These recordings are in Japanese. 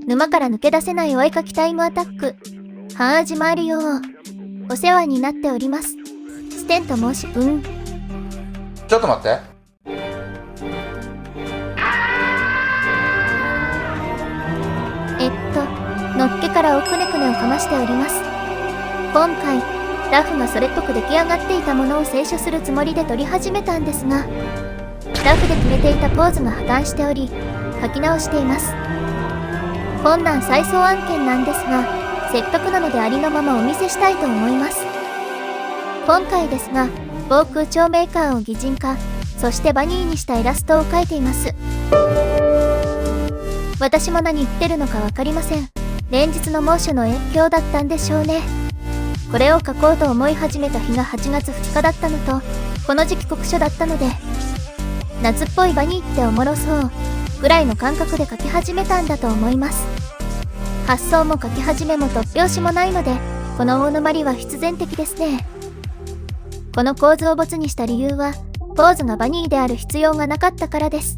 沼から抜け出せないお絵描きタイムアタック。始まるよ。お世話になっております。ステンと申し、ちょっと待って。のっけからおくねくねをかましております。今回、ラフがそれっぽく出来上がっていたものを清書するつもりで撮り始めたんですが、ラフで決めていたポーズが破綻しており、書き直しています。困難再送案件なんですが、せっかくなのでありのままお見せしたいと思います。今回ですが、防空調メーカーを擬人化、そしてバニーにしたイラストを描いています。私も何言ってるのかわかりません。連日の猛暑の影響だったんでしょうね。これを書こうと思い始めた日が8月2日だったのと、この時期酷暑だったので、夏っぽいバニーっておもろそうぐらいの感覚で書き始めたんだと思います。発想も書き始めも突拍子もないので、この大沼りは必然的ですね。この構図をボツにした理由は、ポーズがバニーである必要がなかったからです。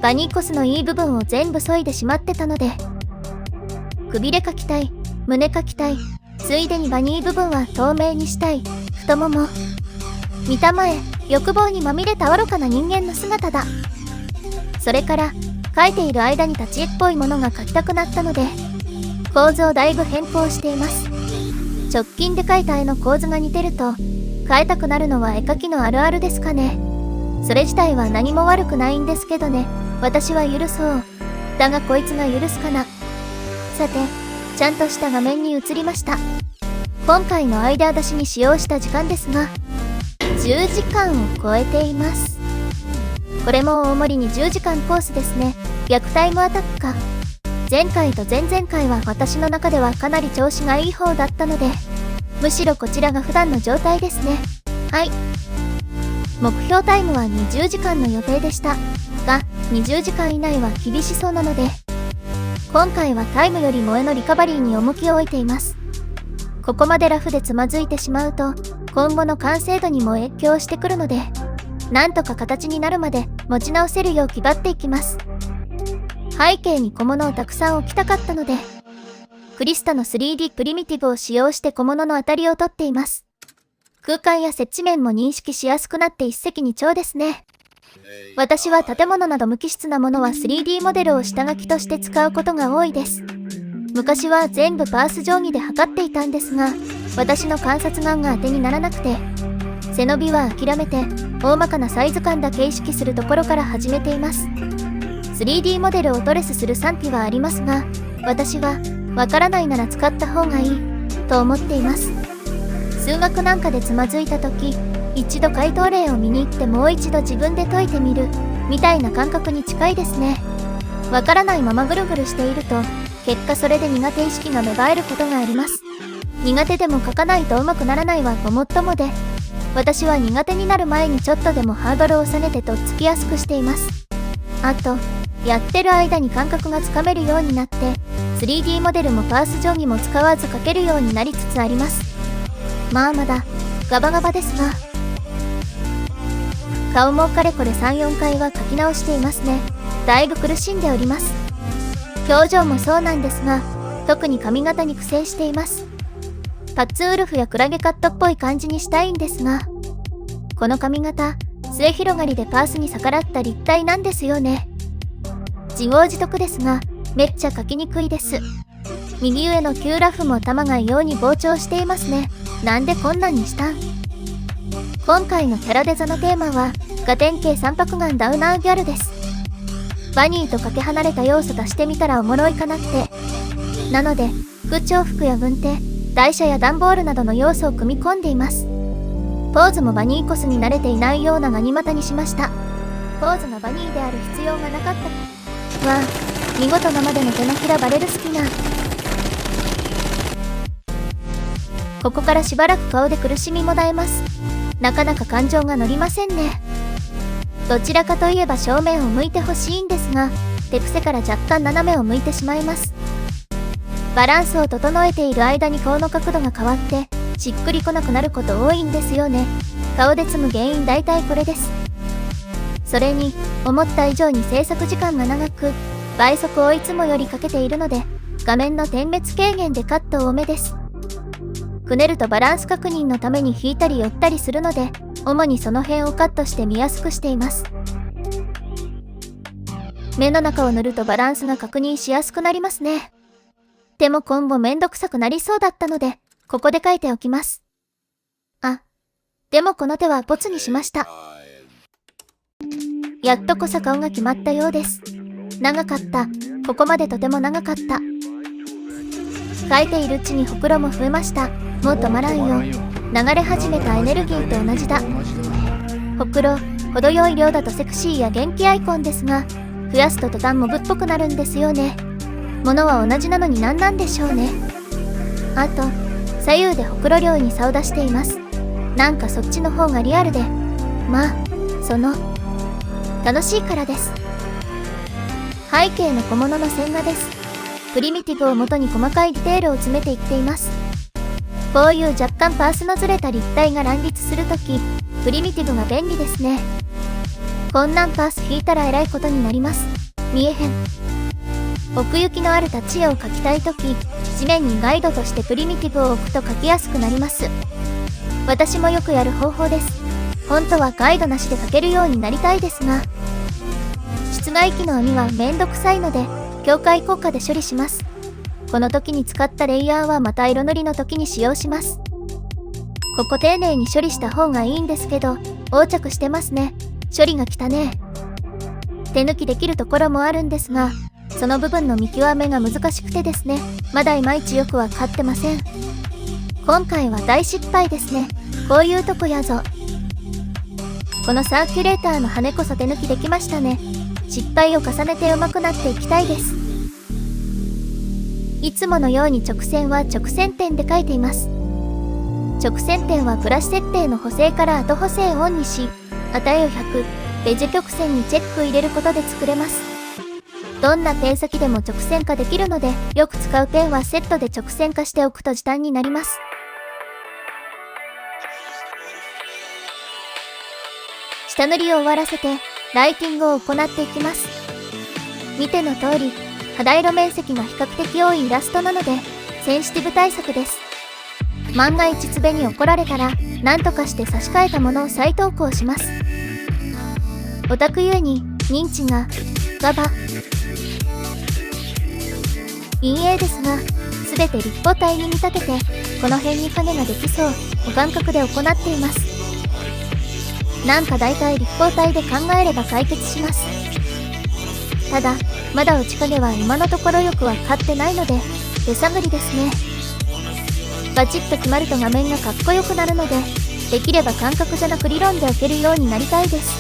バニーコスのいい部分を全部削いでしまってたので、くびれ描きたい、胸描きたい、ついでにバニー部分は透明にしたい、太もも。見たまえ、欲望にまみれた愚かな人間の姿だ。それから、描いている間に立ち絵っぽいものが描きたくなったので、構図をだいぶ変更しています。直近で描いた絵の構図が似てると、変えたくなるのは絵描きのあるあるですかね。それ自体は何も悪くないんですけどね。私は許そう。だがこいつが許すかな。さて、ちゃんとした画面に移りました。今回のアイデア出しに使用した時間ですが、10時間を超えています。これも大盛りに10時間コースですね。逆タイムアタックか。前回と前々回は私の中ではかなり調子がいい方だったので、むしろこちらが普段の状態ですね。はい。目標タイムは20時間の予定でしたが、20時間以内は厳しそうなので、今回はタイムよりも絵のリカバリーに重きを置いています。ここまでラフでつまずいてしまうと、今後の完成度にも影響してくるので、なんとか形になるまで持ち直せるよう気張っていきます。背景に小物をたくさん置きたかったので、クリスタの 3D プリミティブを使用して小物の当たりを取っています。空間や接地面も認識しやすくなって一石二鳥ですね。私は建物など無機質なものは 3D モデルを下書きとして使うことが多いです。昔は全部パース定規で測っていたんですが、私の観察眼が当てにならなくて、背伸びは諦めて大まかなサイズ感だけ意識するところから始めています。3D モデルをトレスする賛否はありますが、私はわからないなら使った方がいいと思っています。数学なんかでつまずいた時、一度解答例を見に行ってもう一度自分で解いてみるみたいな感覚に近いですね。わからないままぐるぐるしていると、結果それで苦手意識が芽生えることがあります。苦手でも書かないとうまくならないはごもっともで、私は苦手になる前にちょっとでもハードルを下げてとっつきやすくしています。あと、やってる間に感覚がつかめるようになって、3D モデルもパース定規も使わず描けるようになりつつあります。まあまだガバガバですが、顔もかれこれ 3,4 回は描き直していますね。だいぶ苦しんでおります。表情もそうなんですが、特に髪型に苦戦しています。パッツウルフやクラゲカットっぽい感じにしたいんですが、この髪型、末広がりでパースに逆らった立体なんですよね。自業自得ですが、めっちゃ描きにくいです。右上の旧ラフも頭が異様に膨張していますね。なんでこんなんにしたん？今回のキャラデザのテーマは、ガテン系三白眼ダウナーギャルです。バニーとかけ離れた要素足してみたらおもろいかなって。なので、空調服や軍手、台車や段ボールなどの要素を組み込んでいます。ポーズもバニーコスに慣れていないようなガニ股にしました。ポーズがバニーである必要がなかったわあ、見事なまでの手のひらバレる好きな。ここからしばらく顔で苦しみもだえます。なかなか感情が乗りませんね。どちらかといえば正面を向いてほしいんですが、手癖から若干斜めを向いてしまいます。バランスを整えている間に顔の角度が変わってしっくりこなくなること多いんですよね。顔で積む原因大体これです。それに思った以上に制作時間が長く、倍速をいつもよりかけているので、画面の点滅軽減でカット多めです。くねるとバランス確認のために引いたり寄ったりするので、主にその辺をカットして見やすくしています。目の中を塗るとバランスが確認しやすくなりますね。でも今後めんどくさくなりそうだったので、ここで書いておきます。あ、でもこの手はボツにしました。やっとこさ顔が決まったようです。長かった。ここまでとても長かった。書いているうちにほくろも増えました。もう止まらんよ。流れ始めたエネルギーと同じだ。ほくろ、程よい量だとセクシーや元気アイコンですが、増やすと途端モブっぽくなるんですよね。ものは同じなのに何なんでしょうね。あと、左右でほくろ量に差を出しています。なんかそっちの方がリアルで、まあ、楽しいからです。背景の小物の線画です。プリミティブを元に細かいディテールを詰めていっています。こういう若干パースのずれた立体が乱立するとき、プリミティブが便利ですね。こんなんパース引いたらえらいことになります。見えへん。奥行きのある立ち絵を描きたいとき、地面にガイドとしてプリミティブを置くと描きやすくなります。私もよくやる方法です。本当はガイドなしで描けるようになりたいですが、室外機の網はめんどくさいので、境界効果で処理します。この時に使ったレイヤーはまた色塗りの時に使用します。ここ丁寧に処理した方がいいんですけど、横着してますね。処理が汚ねえ。手抜きできるところもあるんですが、その部分の見極めが難しくてですね、まだいまいちよくわかってません。今回は大失敗ですね。こういうとこやぞ。このサーキュレーターの羽こそ手抜きできましたね。失敗を重ねて上手くなっていきたいです。いつものように直線は直線点で書いています。直線点はブラシ設定の補正から後補正オンにし、値を100、ベジ曲線にチェック入れることで作れます。どんなペン先でも直線化できるので、よく使うペンはセットで直線化しておくと時短になります。下塗りを終わらせて、ライティングを行っていきます。見ての通り、肌色面積が比較的多いイラストなので、センシティブ対策です。万が一つべに怒られたら、何とかして差し替えたものを再投稿します。オタクゆえに、認知が、ガバ。陰影ですが、すべて立方体に見立てて、この辺に影ができそう、お感覚で行っています。なんか大体立方体で考えれば解決します。ただ、まだ落ち影は今のところよくわかってないので、手探りですね。バチッと決まると画面がかっこよくなるので、できれば感覚じゃなく理論で置けるようになりたいです。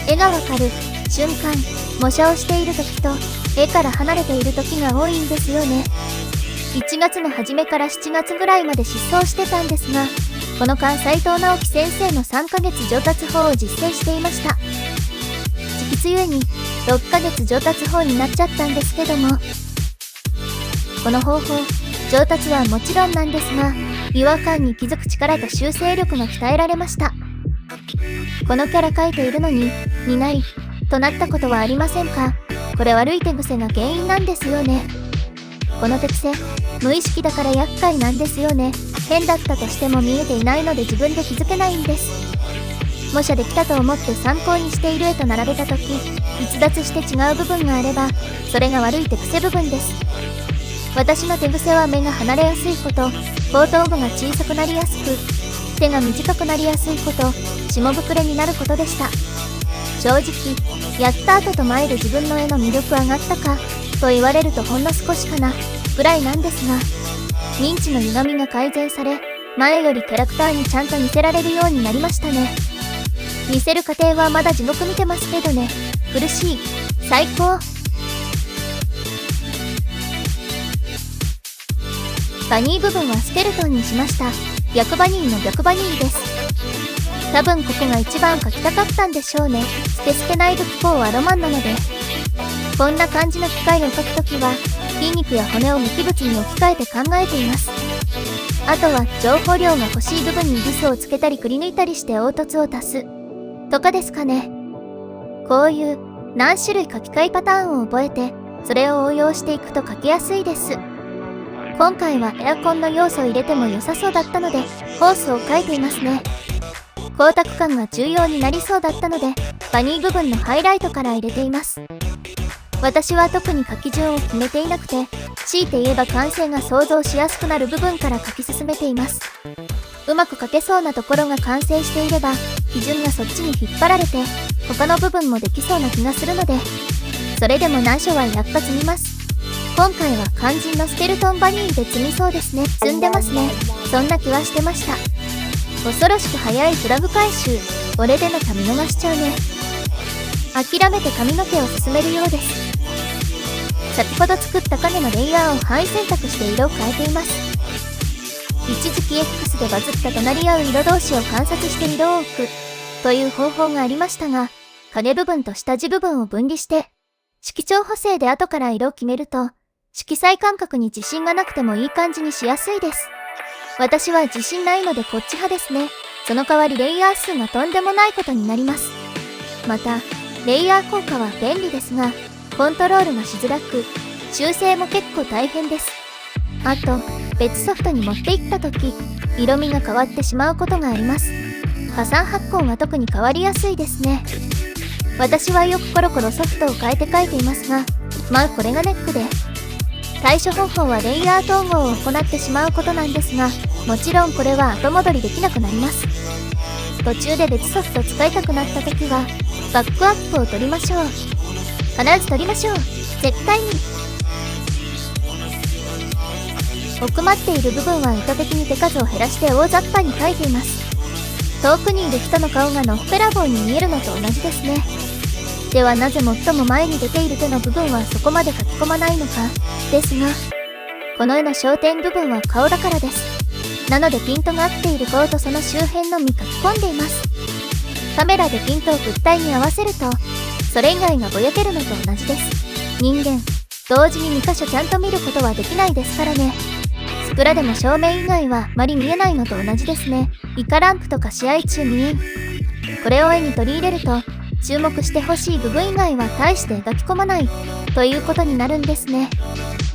絵がわかる瞬間、模写をしている時と、絵から離れている時が多いんですよね。1月の初めから7月ぐらいまで失踪してたんですが、この間斉藤直樹先生の3ヶ月上達法を実践していました。時期ゆえに6ヶ月上達法になっちゃったんですけども、この方法、上達はもちろんなんですが、違和感に気づく力と修正力が鍛えられました。このキャラ描いているのに、になり、となったことはありませんか？これ悪い手癖が原因なんですよね。この手癖、無意識だから厄介なんですよね。変だったとしても見えていないので自分で気づけないんです。模写できたと思って参考にしている絵と並べたとき、逸脱して違う部分があれば、それが悪い手癖部分です。私の手癖は目が離れやすいこと、後頭部が小さくなりやすく、手が短くなりやすいこと、下膨れになることでした。正直、やった後と前で自分の絵の魅力上がったか、と言われるとほんの少しかな、ぐらいなんですが、認知の歪みが改善され、前よりキャラクターにちゃんと似せられるようになりましたね。似せる過程はまだ地獄見てますけどね。苦しい。最高。バニー部分はスケルトンにしました。逆バニーの逆バニーです。多分ここが一番描きたかったんでしょうね。スケスケナイド機構はロマンなので。こんな感じの機械を描くときは、筋肉や骨を無機物に置き換えて考えています。あとは情報量が欲しい部分にビスをつけたりくり抜いたりして凹凸を足すとかですかね。こういう何種類書き換えパターンを覚えて、それを応用していくと書きやすいです。今回はエアコンの要素を入れても良さそうだったので、ホースを書いていますね。光沢感が重要になりそうだったので、バニー部分のハイライトから入れています。私は特に書き順を決めていなくて、強いて言えば完成が想像しやすくなる部分から書き進めています。うまく書けそうなところが完成していれば、基準がそっちに引っ張られて、他の部分もできそうな気がするので、それでも難所はやっぱ積みます。今回は肝心のスケルトンバニーで積みそうですね。積んでますね。そんな気はしてました。恐ろしく早いフラグ回収。俺でなきゃ見逃しちゃうね。諦めて髪の毛を進めるようです。先ほど作った影のレイヤーを範囲選択して色を変えています。一時期 X でバズった隣り合う色同士を観察して色を置くという方法がありましたが、影部分と下地部分を分離して、色調補正で後から色を決めると、色彩感覚に自信がなくてもいい感じにしやすいです。私は自信ないのでこっち派ですね。その代わりレイヤー数がとんでもないことになります。また、レイヤー効果は便利ですが、コントロールがしづらく、修正も結構大変です。あと、別ソフトに持っていった時、色味が変わってしまうことがあります。加算発光が特に変わりやすいですね。私はよくコロコロソフトを変えて描いていますが、まあこれがネックで。対処方法はレイヤー統合を行ってしまうことなんですが、もちろんこれは後戻りできなくなります。途中で別ソフト使いたくなった時は、バックアップを取りましょう。必ず取りましょう。絶対に。奥まっている部分は意図的に手数を減らして大雑把に描いています。遠くにいる人の顔がのっぺらぼうに見えるのと同じですね。ではなぜ最も前に出ている手の部分はそこまで書き込まないのか、ですが、この絵の焦点部分は顔だからです。なのでピントが合っている顔とその周辺のみ書き込んでいます。カメラでピントを物体に合わせると、それ以外がぼやけるのと同じです。人間、同時に2箇所ちゃんと見ることはできないですからね。スプラでも正面以外はあまり見えないのと同じですね。イカランプとか試合中見えん。これを絵に取り入れると、注目してほしい部分以外は大して描き込まないということになるんですね。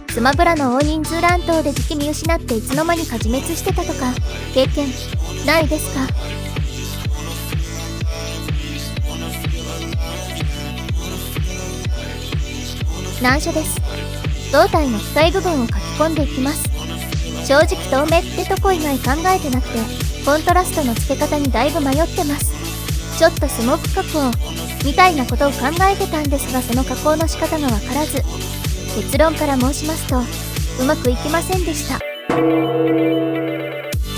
スマブラの大人数乱闘で時期見失っていつの間にか自滅してたとか経験ないですか？難所です。胴体の機械部分を書き込んでいきます。正直透明ってとこ以外考えてなくて、コントラストの付け方にだいぶ迷ってます。ちょっとスモーク加工みたいなことを考えてたんですが、その加工の仕方がわからず、結論から申しますとうまくいきませんでした。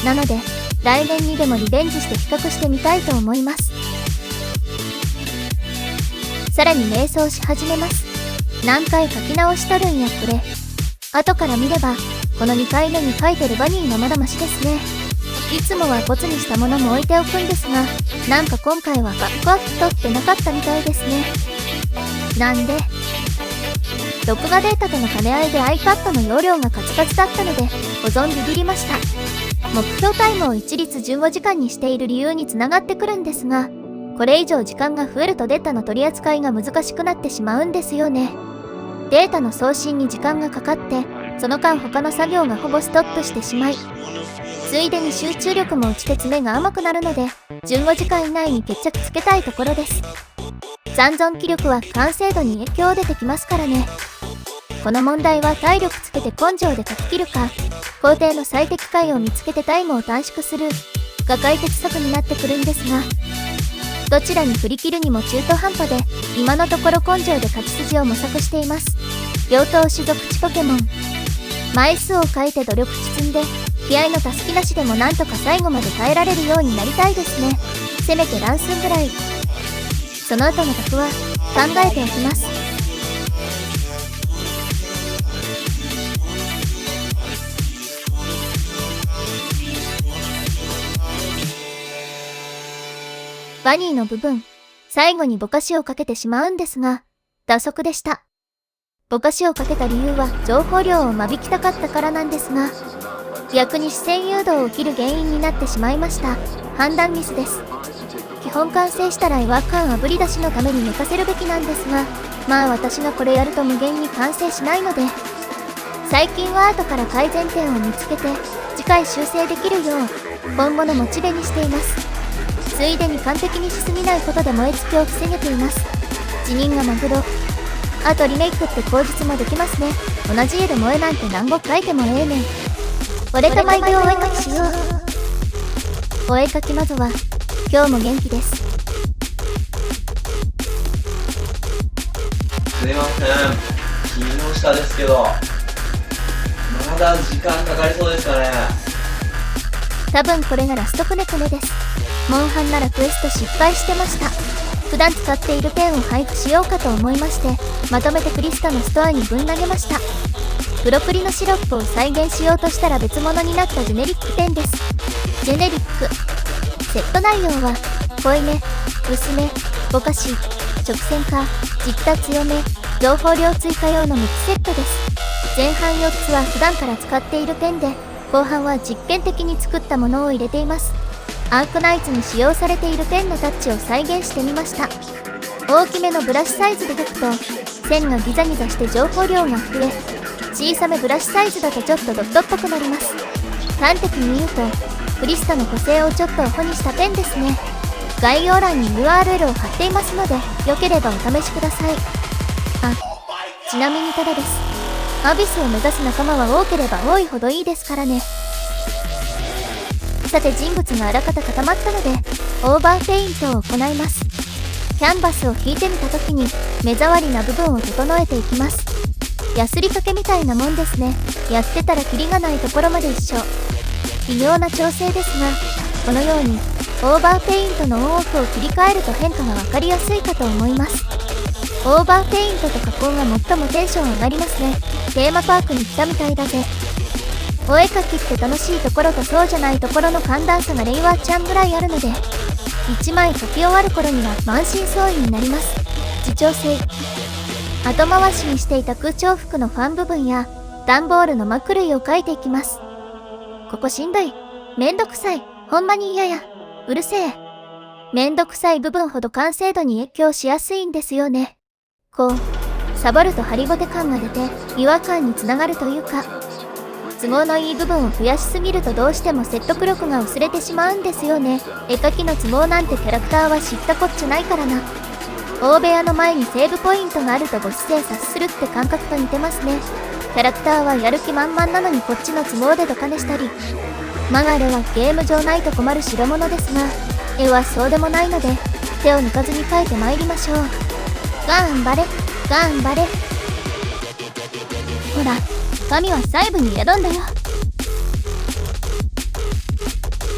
なので来年にでもリベンジして比較してみたいと思います。さらに迷走し始めます。何回書き直しとるんやこれ。後から見ればこの2回目に書いてるバニーのまだましですね。いつもはボツにしたものも置いておくんですが、なんか今回はバックアップ取ってなかったみたいですね。なんで録画データとの兼ね合いで iPad の容量がカツカツだったので保存ビビりました。目標タイムを一律15時間にしている理由につながってくるんですが、これ以上時間が増えるとデータの取り扱いが難しくなってしまうんですよね。データの送信に時間がかかって、その間他の作業がほぼストップしてしまい、ついでに集中力も落ちて爪が甘くなるので、15時間以内に決着つけたいところです。残存気力は完成度に影響出てきますからね。この問題は体力つけて根性で書き切るか、工程の最適解を見つけてタイムを短縮するが解決策になってくるんですが、どちらに振り切るにも中途半端で、今のところ根性で勝ち筋を模索しています。両党種族地ポケモン。枚数を書いて努力値積んで、気合の助けなしでもなんとか最後まで耐えられるようになりたいですね。せめて乱数ぐらい。その後の卓は考えておきます。バニーの部分、最後にぼかしをかけてしまうんですが、打足でした。ぼかしをかけた理由は情報量を間引きたかったからなんですが、逆に視線誘導を切る原因になってしまいました。判断ミスです。基本完成したら違和感あぶり出しのために寝かせるべきなんですが、まあ私がこれやると無限に完成しないので、最近は後から改善点を見つけて次回修正できるよう今後のモチベにしています。ついでに完璧にしすぎないことで燃え尽きを防げています。辞任がマグロ。あとリメイクって口実もできますね。同じ絵で萌えなんて何語書いてもええねん。俺と毎秒お絵かきしよう。お絵かきまずは今日も元気です。すいません、金下ですけど、まだ時間かかりそうですかね。多分これがラストくねくねです。モンハンならクエスト失敗してました。普段使っているペンを配布しようかと思いまして、まとめてクリスタのストアにぶん投げました。プロクリのシロップを再現しようとしたら別物になったジェネリックペンです。ジェネリック。セット内容は濃いめ、薄め、ぼかし、直線化、実多強め、情報量追加用の3つセットです。前半4つは普段から使っているペンで、後半は実験的に作ったものを入れています。アークナイツに使用されているペンのタッチを再現してみました。大きめのブラシサイズで描くと線がギザギザして情報量が増え、小さめブラシサイズだとちょっとドットっぽくなります。端的に言うとクリスタの個性をちょっとアホにしたペンですね。概要欄に URL を貼っていますので、よければお試しください。あ、ちなみにただです。アビスを目指す仲間は多ければ多いほどいいですからね。さて人物があらかた固まったのでオーバーペイントを行います。キャンバスを引いてみた時に目障りな部分を整えていきます。ヤスリかけみたいなもんですね。やってたらキリがないところまで一緒。微妙な調整ですが、このようにオーバーペイントのオンオフを切り替えると変化が分かりやすいかと思います。オーバーペイントと加工が最もテンション上がりますね。テーマパークに来たみたいだぜ。お絵描きって楽しいところとそうじゃないところの寒暖差がレイワーちゃんぐらいあるので、1枚描き終わる頃には満身創痍になります。自重性。後回しにしていた空調服のファン部分や段ボールの膜類を描いていきます。ここしんどい。めんどくさい。ほんまに嫌や。うるせえ。めんどくさい部分ほど完成度に影響しやすいんですよね。こう、サボるとハリボテ感が出て違和感につながるというか、都合のいい部分を増やしすぎるとどうしても説得力が薄れてしまうんですよね。絵描きの都合なんてキャラクターは知ったこっちゃないからな。大部屋の前にセーブポイントがあると母子性察するって感覚と似てますね。キャラクターはやる気満々なのにこっちの都合でドカネしたり。マガレはゲーム上ないと困る代物ですが、絵はそうでもないので手を抜かずに描いてまいりましょう。頑張れ頑張れ。ほら、神は細部に宿んだよ。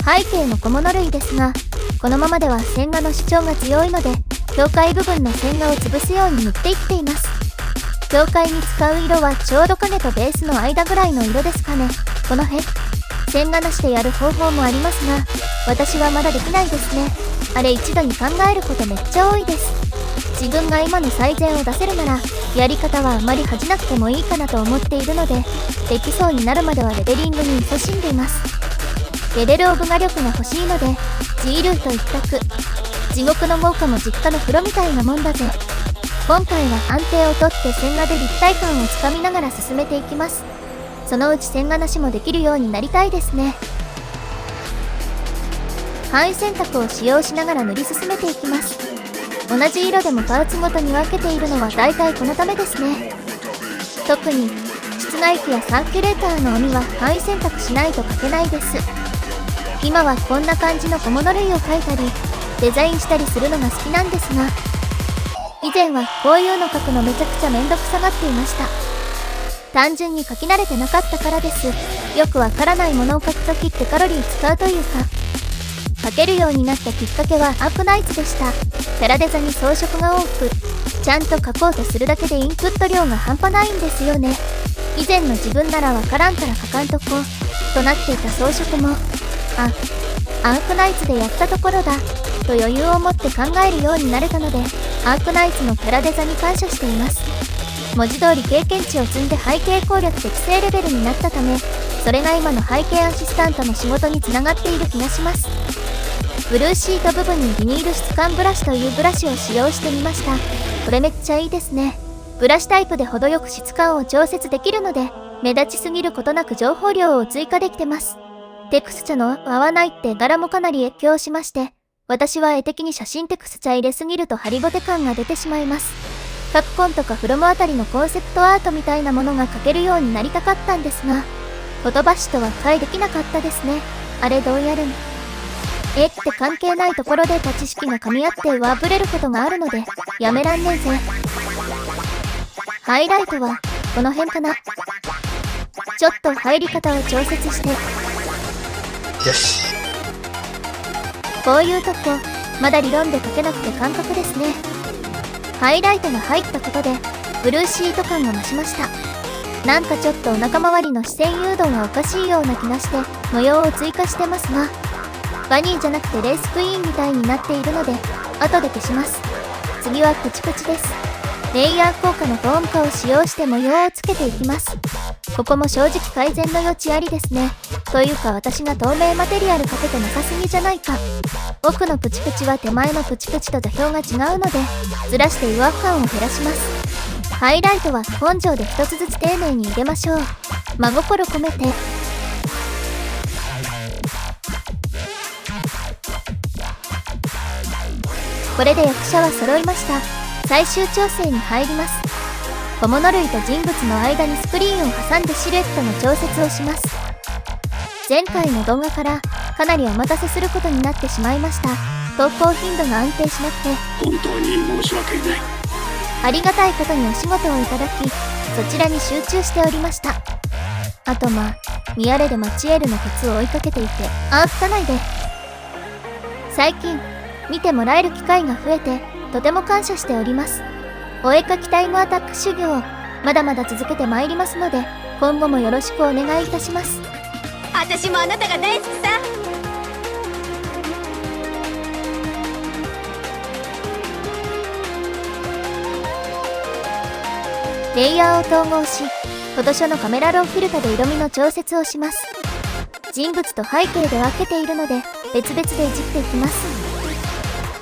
背景の小物類ですが、このままでは線画の主張が強いので境界部分の線画を潰すように塗っていっています。境界に使う色はちょうど影とベースの間ぐらいの色ですかね。この辺線画なしでやる方法もありますが、私はまだできないですね。あれ一度に考えることめっちゃ多いです。自分が今の最善を出せるならやり方はあまり恥じなくてもいいかなと思っているので、できそうになるまではレベリングに勤しんでいます。レベルオブ画力が欲しいので G ルート一択。地獄の豪華も実家の風呂みたいなもんだぜ。今回は安定をとって線画で立体感をつかみながら進めていきます。そのうち線画なしもできるようになりたいですね。範囲選択を使用しながら塗り進めていきます。同じ色でもパーツごとに分けているのは大体このためですね。特に室外機やサーキュレーターの網は範囲選択しないと描けないです。今はこんな感じの小物類を描いたりデザインしたりするのが好きなんですが、以前はこういうの描くのめちゃくちゃめんどくさがっていました。単純に描き慣れてなかったからです。よくわからないものを描くときってカロリー使うというか、描けるようになったきっかけはアークナイツでした。キャラデザに装飾が多く、ちゃんと描こうとするだけでインプット量が半端ないんですよね。以前の自分ならわからんから描かんとことなっていた装飾も、アークナイツでやったところだと余裕を持って考えるようになれたので、アークナイツのキャラデザに感謝しています。文字通り経験値を積んで背景攻略適正レベルになったため、それが今の背景アシスタントの仕事につながっている気がします。ブルーシート部分にビニール質感ブラシというブラシを使用してみました。これめっちゃいいですね。ブラシタイプで程よく質感を調節できるので、目立ちすぎることなく情報量を追加できてます。テクスチャの合わないって柄もかなり越境しまして、私は絵的に写真テクスチャ入れすぎるとハリボテ感が出てしまいます。カプコンとかフロムあたりのコンセプトアートみたいなものが描けるようになりたかったんですが、言葉師とは解できなかったですね。あれどうやるん？絵って関係ないところで知識が噛み合ってワーブれることがあるので、やめらんねえぜ。ハイライトはこの辺かな。ちょっと入り方を調節して。よし。こういうとこ、まだ理論で描けなくて感覚ですね。ハイライトが入ったことで、ブルーシート感が増しました。なんかちょっとお腹周りの視線誘導がおかしいような気がして、模様を追加してますが、バニーじゃなくてレースクイーンみたいになっているので、後で消します。次はプチプチです。レイヤー効果のトーン化を使用して模様をつけていきます。ここも正直改善の余地ありですね。というか私が透明マテリアルかけてなさすぎじゃないか。奥のプチプチは手前のプチプチと座標が違うので、ずらして違和感を減らします。ハイライトは根性で一つずつ丁寧に入れましょう。真心込めて。これで役者は揃いました。最終調整に入ります。小物類と人物の間にスクリーンを挟んでシルエットの調節をします。前回の動画からかなりお待たせすることになってしまいました。投稿頻度が安定しなくて本当に申し訳ない。ありがたいことにお仕事をいただき、そちらに集中しておりました。あとミアレでマチエールのケツを追いかけていて、吹かないで。最近見てもらえる機会が増えてとても感謝しております。お絵描きタイムアタック修行、まだまだ続けてまいりますので、今後もよろしくお願いいたします。私もあなたが大好きさ。レイヤーを統合し、フォトショのカメラローフィルタで色味の調節をします。人物と背景で分けているので別々でいじっていきます。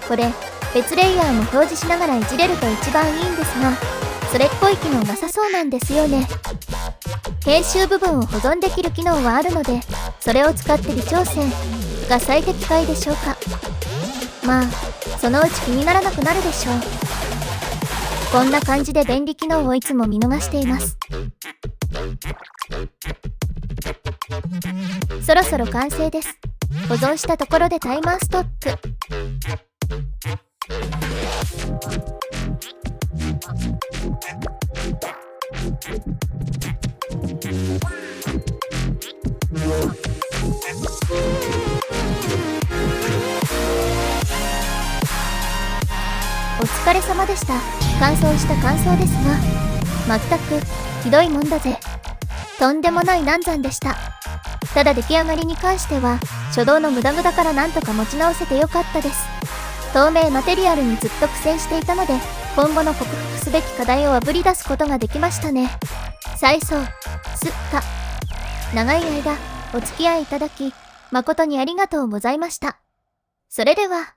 これ別レイヤーも表示しながらいじれると一番いいんですが、それっぽい機能なさそうなんですよね。編集部分を保存できる機能はあるので、それを使って微調整が最適解でしょうか。そのうち気にならなくなるでしょう。こんな感じで便利機能をいつも見逃しています。そろそろ完成です。保存したところでタイマーストップ。お疲れ様でした。完走した感想ですが、全くひどいもんだぜ。とんでもない難産でした。ただ出来上がりに関しては初動の無駄からなんとか持ち直せてよかったです。透明マテリアルにずっと苦戦していたので、今後の克服すべき課題をあぶり出すことができましたね。再送長い間お付き合いいただき誠にありがとうございました。それでは。